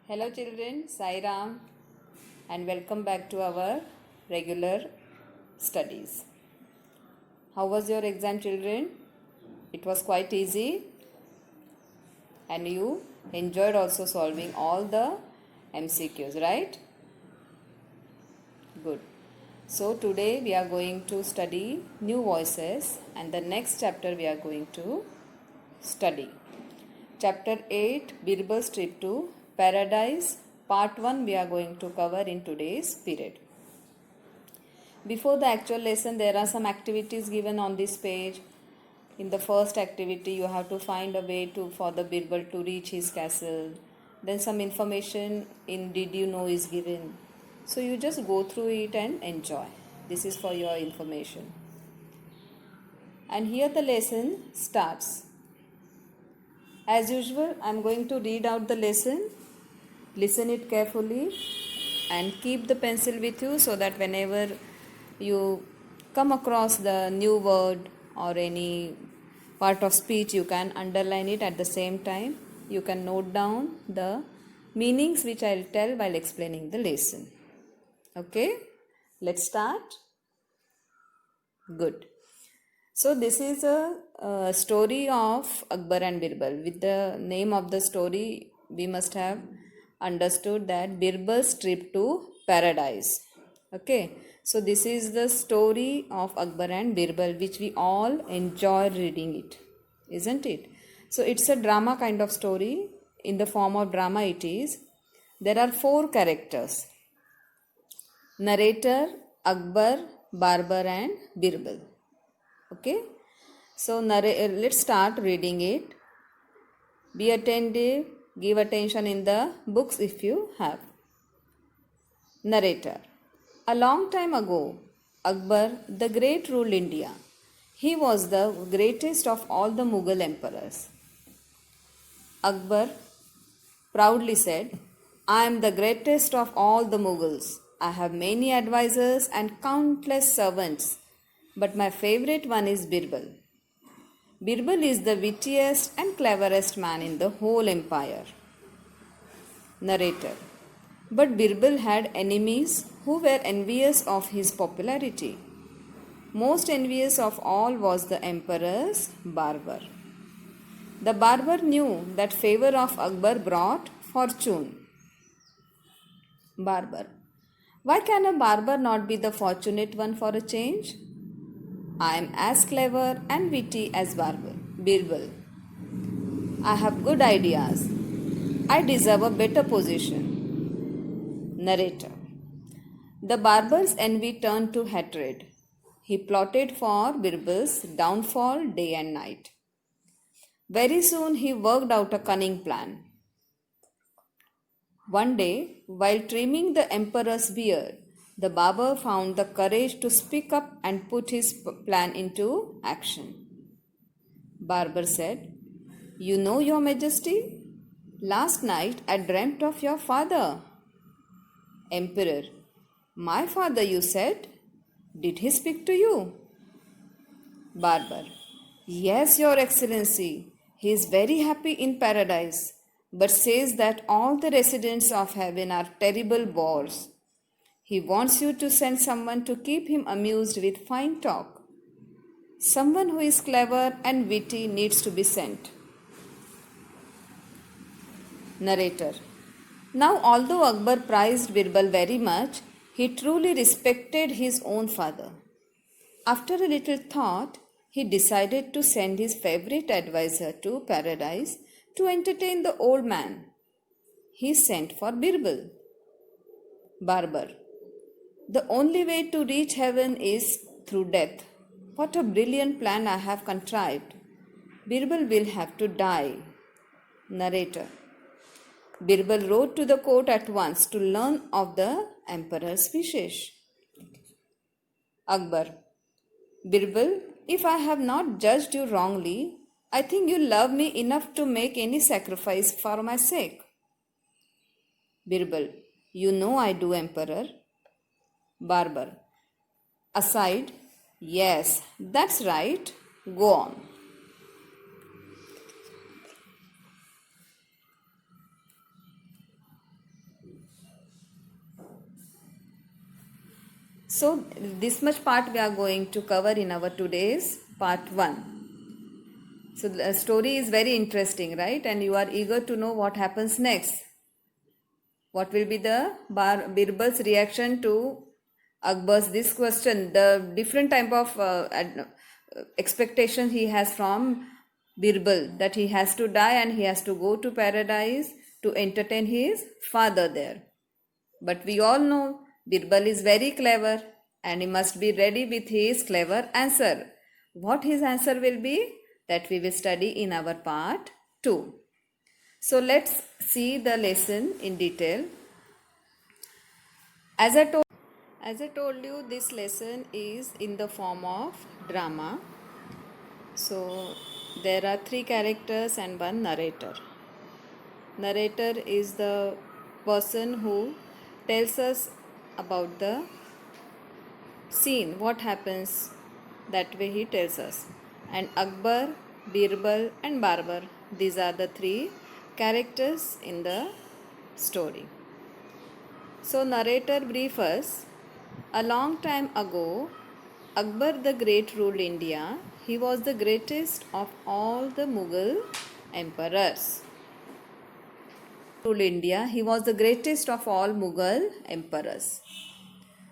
Hello children, Sai Ram and welcome back to our regular studies. How was your exam children? It was quite easy and you enjoyed also solving all the MCQs, right? Good. So today we are going to study new voices and the next chapter we are going to study. Chapter 8, Birbal trip to Paradise, part 1 we are going to cover in today's period. Before the actual lesson, there are some activities given on this page. In the first activity, you have to find a way for the Birbal to reach his castle. Then some information in Did You Know is given. So you just go through it and enjoy. This is for your information. And here the lesson starts. As usual, I am going to read out the lesson. Listen it carefully and keep the pencil with you so that whenever you come across the new word or any part of speech, you can underline it at the same time. You can note down the meanings which I will tell while explaining the lesson. Okay, let's start. Good. So this is a story of Akbar and Birbal. With the name of the story, we must have understood that Birbal's trip to paradise. Okay, so this is the story of Akbar and Birbal, which we all enjoy reading it, isn't it? So it's a drama kind of story. In the form of drama it is. There are 4 characters: narrator, Akbar, Barbar and Birbal. Okay, so let's start reading it. Be attentive, give attention in the books if you have. Narrator. A long time ago, Akbar the Great ruled India. He was the greatest of all the Mughal emperors. Akbar proudly said, I am the greatest of all the Mughals. I have many advisors and countless servants, but my favorite one is Birbal. Birbal is the wittiest and cleverest man in the whole empire. Narrator. But Birbal had enemies who were envious of his popularity. Most envious of all was the emperor's barber. The barber knew that favor of Akbar brought fortune. Barber. Why can a barber not be the fortunate one for a change? I am as clever and witty as Birbal. I have good ideas. I deserve a better position. Narrator. The barber's envy turned to hatred. He plotted for Birbal's downfall day and night. Very soon he worked out a cunning plan. One day, while trimming the emperor's beard, the barber found the courage to speak up and put his plan into action. Barber said, You know, Your Majesty, last night I dreamt of your father. Emperor, my father, you said? Did he speak to you? Barber, yes, Your Excellency. He is very happy in paradise, but says that all the residents of heaven are terrible bores. He wants you to send someone to keep him amused with fine talk. Someone who is clever and witty needs to be sent. Narrator. Now, although Akbar prized Birbal very much, he truly respected his own father. After a little thought, he decided to send his favorite advisor to paradise to entertain the old man. He sent for Birbal. Barber. The only way to reach heaven is through death. What a brilliant plan I have contrived. Birbal will have to die. Narrator. Birbal rode to the court at once to learn of the emperor's wishes. Akbar. Birbal, if I have not judged you wrongly, I think you love me enough to make any sacrifice for my sake. Birbal. You know I do, Emperor. Barber. Aside. Yes, that's right. Go on. So this much part we are going to cover in our today's part 1. So the story is very interesting, right? And you are eager to know what happens next. What will be the Birbal's reaction to Akbar's this question? The different type of expectation he has from Birbal, that he has to die and he has to go to paradise to entertain his father there. But we all know Birbal is very clever and he must be ready with his clever answer. What his answer will be, that we will study in our part 2. So let's see the lesson in detail. As I told you, this lesson is in the form of drama. So there are 3 characters and 1 narrator. Narrator is the person who tells us about the scene, what happens, that way he tells us. And Akbar, Birbal and Barbar, these are the 3 characters in the story. So narrator brief us. A long time ago, Akbar the Great ruled India. He was the greatest of all the Mughal emperors. Ruled India. He was the greatest of all Mughal emperors.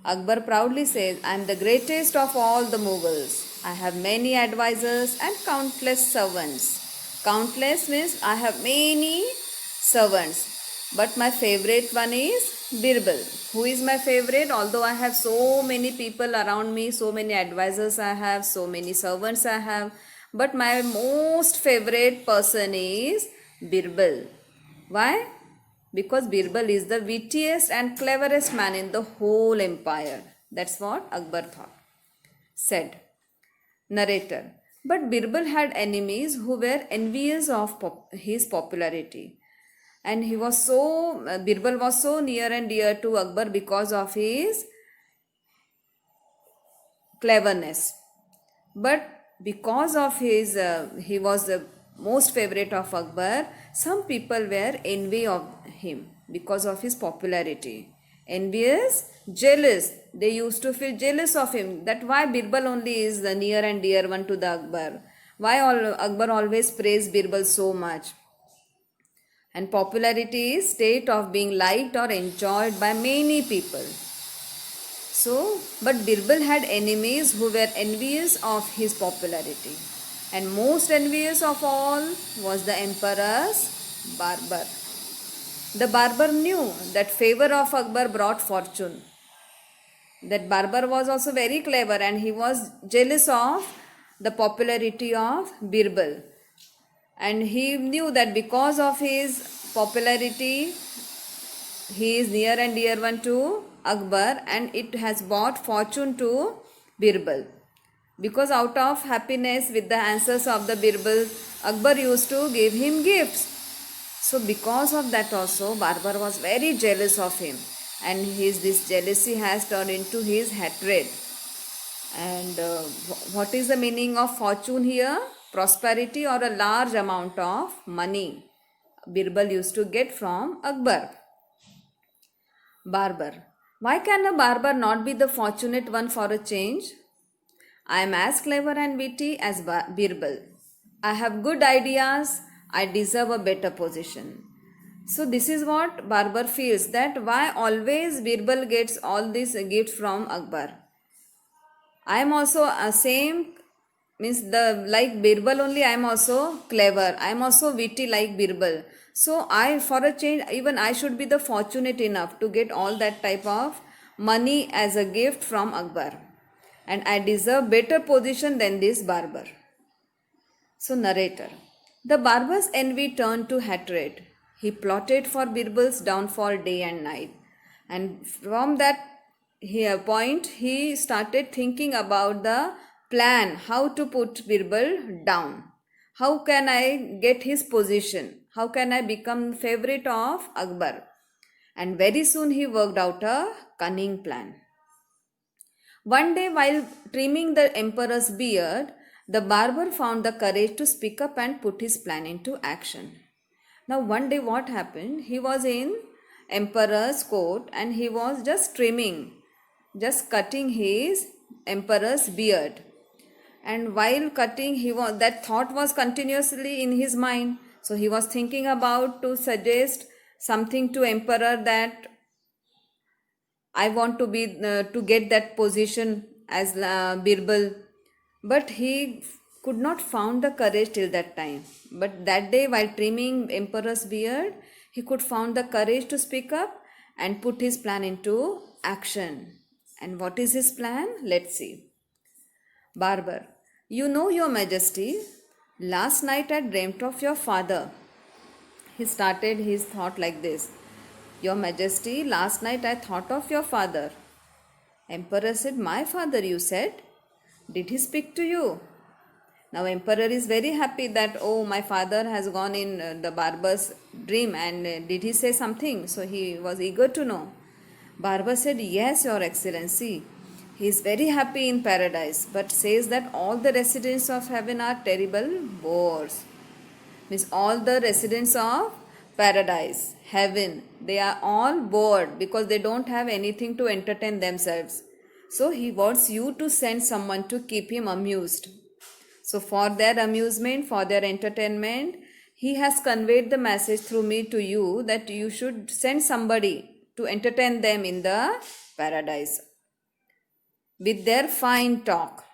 Akbar proudly says, I am the greatest of all the Mughals. I have many advisors and countless servants. Countless means I have many servants. But my favorite one is Birbal. Who is my favorite? Although I have so many people around me, so many advisors I have, so many servants I have. But my most favorite person is Birbal. Why? Because Birbal is the wittiest and cleverest man in the whole empire. That's what Akbar said. Narrator. But Birbal had enemies who were envious of his popularity. And Birbal was so near and dear to Akbar because of his cleverness. But because of he was the most favorite of Akbar, some people were envy of him because of his popularity. Envious, jealous. They used to feel jealous of him. That why Birbal only is the near and dear one to the Akbar. Why Akbar always praised Birbal so much. And popularity is state of being liked or enjoyed by many people. So, but Birbal had enemies who were envious of his popularity. And most envious of all was the emperor's barber. The barber knew that favor of Akbar brought fortune. That barber was also very clever and he was jealous of the popularity of Birbal. And he knew that because of his popularity, he is near and dear one to Akbar and it has brought fortune to Birbal. Because out of happiness with the answers of the Birbal, Akbar used to give him gifts. So because of that also, Barbar was very jealous of him. And this jealousy has turned into his hatred. And what is the meaning of fortune here? Prosperity or a large amount of money Birbal used to get from Akbar. Barber. Why can a barber not be the fortunate one for a change? I am as clever and witty as Birbal. I have good ideas. I deserve a better position. So this is what Barber feels, that why always Birbal gets all these gifts from Akbar. I am also same, means like Birbal only I am also clever. I am also witty like Birbal. So for a change, even I should be the fortunate enough to get all that type of money as a gift from Akbar. And I deserve better position than this barber. So narrator. The barber's envy turned to hatred. He plotted for Birbal's downfall day and night. And from that point, he started thinking about the plan, how to put Birbal down. How can I get his position? How can I become favorite of Akbar? And very soon he worked out a cunning plan. One day, while trimming the emperor's beard, the barber found the courage to speak up and put his plan into action. Now, one day what happened? He was in emperor's court and he was just trimming just cutting his emperor's beard. And while cutting, that thought was continuously in his mind. So he was thinking about to suggest something to emperor that I want to be to get that position as Birbal, but he could not found the courage till that time. But that day, while trimming emperor's beard, he could found the courage to speak up and put his plan into action. And what is his plan? Let's see. Barber, you know, Your Majesty, last night I dreamt of your father. He started his thought like this. Your Majesty, last night I thought of your father. Emperor said, my father, you said? Did he speak to you? Now Emperor is very happy that, oh, my father has gone in the barber's dream, and did he say something? So he was eager to know. Barber said, yes, Your Excellency. He is very happy in paradise, but says that all the residents of heaven are terrible bores. Means all the residents of paradise, heaven, they are all bored because they don't have anything to entertain themselves. So he wants you to send someone to keep him amused. So for their amusement, for their entertainment, he has conveyed the message through me to you that you should send somebody to entertain them in the paradise with their fine talk.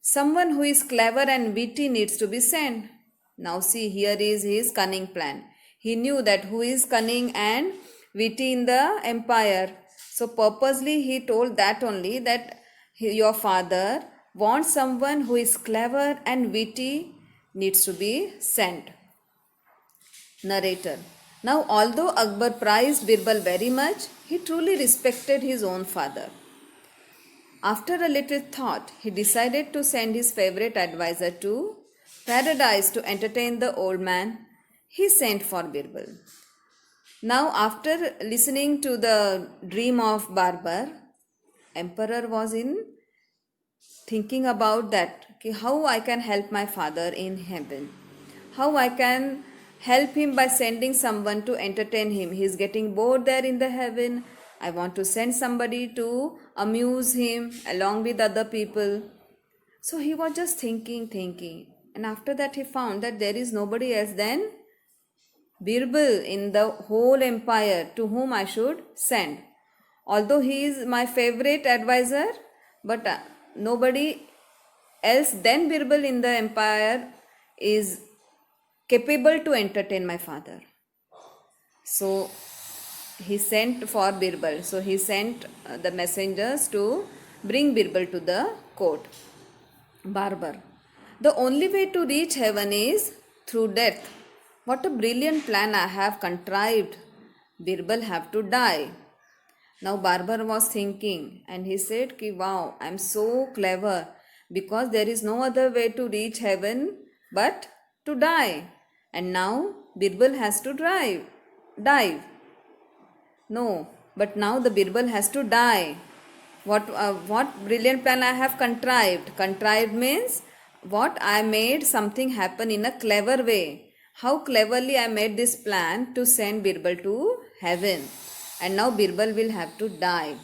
Someone who is clever and witty needs to be sent. Now see, here is his cunning plan. He knew that who is cunning and witty in the empire. So purposely he told that only, that your father wants someone who is clever and witty needs to be sent. Narrator. Now although Akbar prized Birbal very much, he truly respected his own father. After a little thought, he decided to send his favorite advisor to paradise to entertain the old man. He sent for Birbal. Now, after listening to the dream of Barber, Emperor was in thinking about that, how I can help my father in heaven, how I can help him by sending someone to entertain him. He is getting bored there in the heaven. I want to send somebody to amuse him along with other people. So he was just thinking. And after that he found that there is nobody else than Birbal in the whole empire to whom I should send. Although he is my favorite advisor, but nobody else than Birbal in the empire is capable to entertain my father. So he sent for Birbal. So he sent the messengers to bring Birbal to the court. Barber. The only way to reach heaven is through death. What a brilliant plan I have contrived. Birbal have to die. Now Barber was thinking and he said, wow, I am so clever because there is no other way to reach heaven but to die. And now Birbal has to die. No, but now the Birbal has to die. What brilliant plan I have contrived. Contrived means what I made something happen in a clever way. How cleverly I made this plan to send Birbal to heaven. And now Birbal will have to die.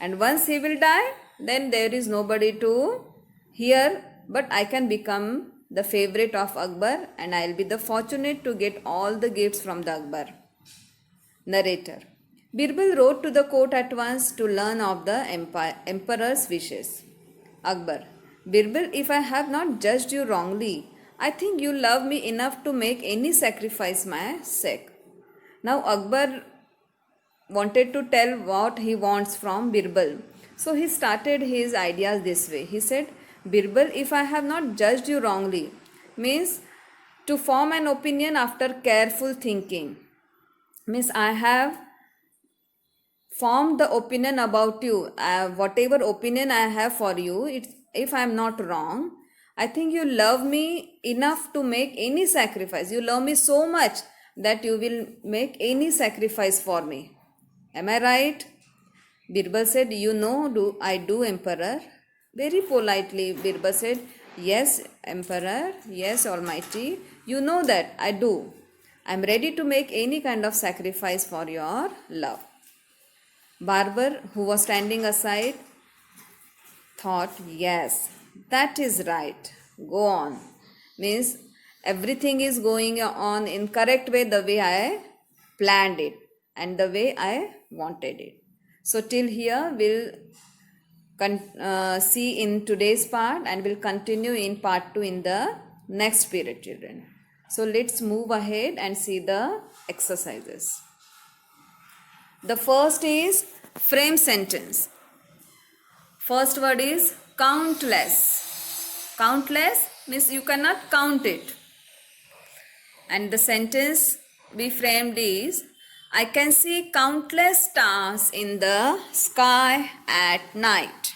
And once he will die, then there is nobody to hear, but I can become the favorite of Akbar and I will be the fortunate to get all the gifts from the Akbar. Narrator. Birbal wrote to the court at once to learn of the emperor's wishes. Akbar. Birbal, if I have not judged you wrongly, I think you love me enough to make any sacrifice my sake. Now Akbar wanted to tell what he wants from Birbal. So he started his ideas this way. He said, Birbal, if I have not judged you wrongly, means to form an opinion after careful thinking. Means I have formed the opinion about you. Whatever opinion I have for you, if I am not wrong, I think you love me enough to make any sacrifice. You love me so much that you will make any sacrifice for me. Am I right? Birbal said, I do, Emperor. Very politely, Birbal said, yes, Emperor, yes, Almighty, you know that I do. I am ready to make any kind of sacrifice for your love. Barber, who was standing aside, thought, yes, that is right. Go on. Means everything is going on in correct way, the way I planned it and the way I wanted it. So till here we'll see in today's part, and we'll continue in part 2 in the next period, children. So let's move ahead and see the exercises. The first is frame sentence. First word is countless. Countless means you cannot count it. And the sentence we framed is, I can see countless stars in the sky at night.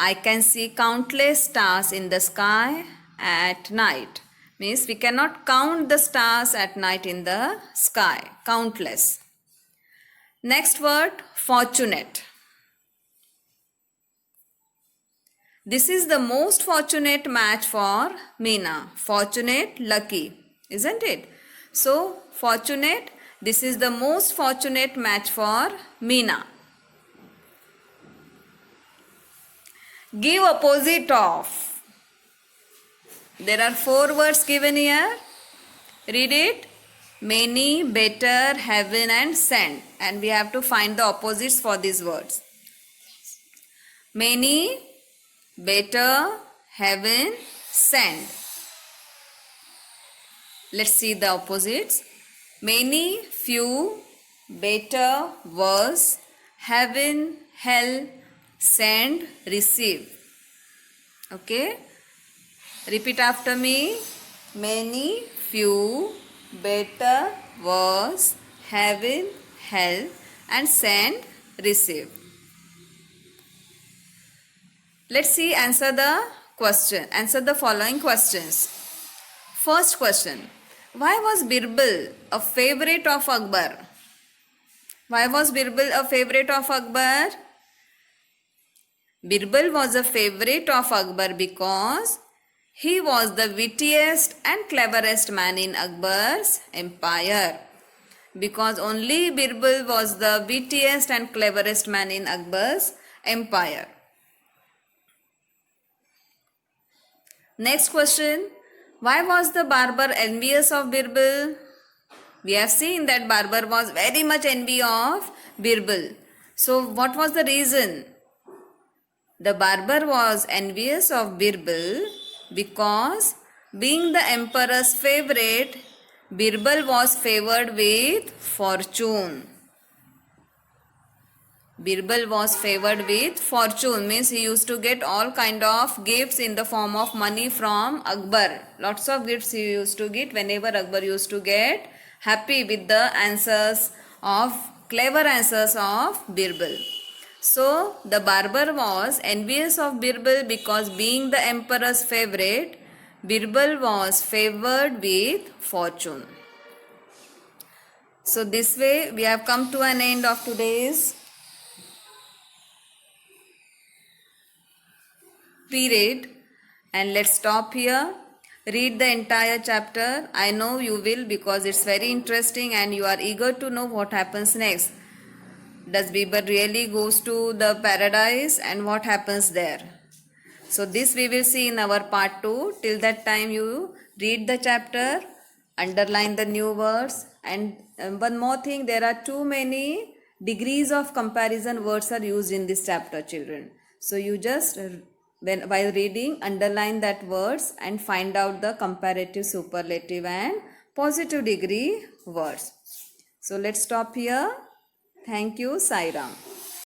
I can see countless stars in the sky at night. Means we cannot count the stars at night in the sky. Countless. Next word, fortunate. This is the most fortunate match for Meena. Fortunate, lucky, isn't it? So, fortunate, this is the most fortunate match for Meena. Give opposite of. There are 4 words given here. Read it. Many, better, heaven and send. And we have to find the opposites for these words. Many, better, heaven, send. Let's see the opposites. Many, few, better, worse, heaven, hell, send, receive. Okay. Repeat after me. Many, few, better, worse, heaven, hell and send, receive. Let's see, answer the following questions. First question. Why was Birbal a favorite of Akbar? Why was Birbal a favorite of Akbar? Birbal was a favorite of Akbar because he was the wittiest and cleverest man in Akbar's empire. Because only Birbal was the wittiest and cleverest man in Akbar's empire. Next question. Why was the barber envious of Birbal? We have seen that barber was very much envy of Birbal. So what was the reason? The barber was envious of Birbal because being the emperor's favorite, Birbal was favored with fortune. Birbal was favored with fortune, means he used to get all kind of gifts in the form of money from Akbar. Lots of gifts he used to get whenever Akbar used to get happy with the clever answers of Birbal. So the barber was envious of Birbal because being the emperor's favorite, Birbal was favored with fortune. So this way we have come to an end of today's period, and let's stop here. Read the entire chapter. I know you will, because it's very interesting and you are eager to know what happens next. Does Birbal really goes to the paradise and what happens there? So this we will see in our part 2. Till that time you read the chapter, underline the new words, and one more thing, there are too many degrees of comparison words are used in this chapter, children. So you just while reading, underline that words and find out the comparative, superlative and positive degree words. So let's stop here. Thank you. Sai Ram.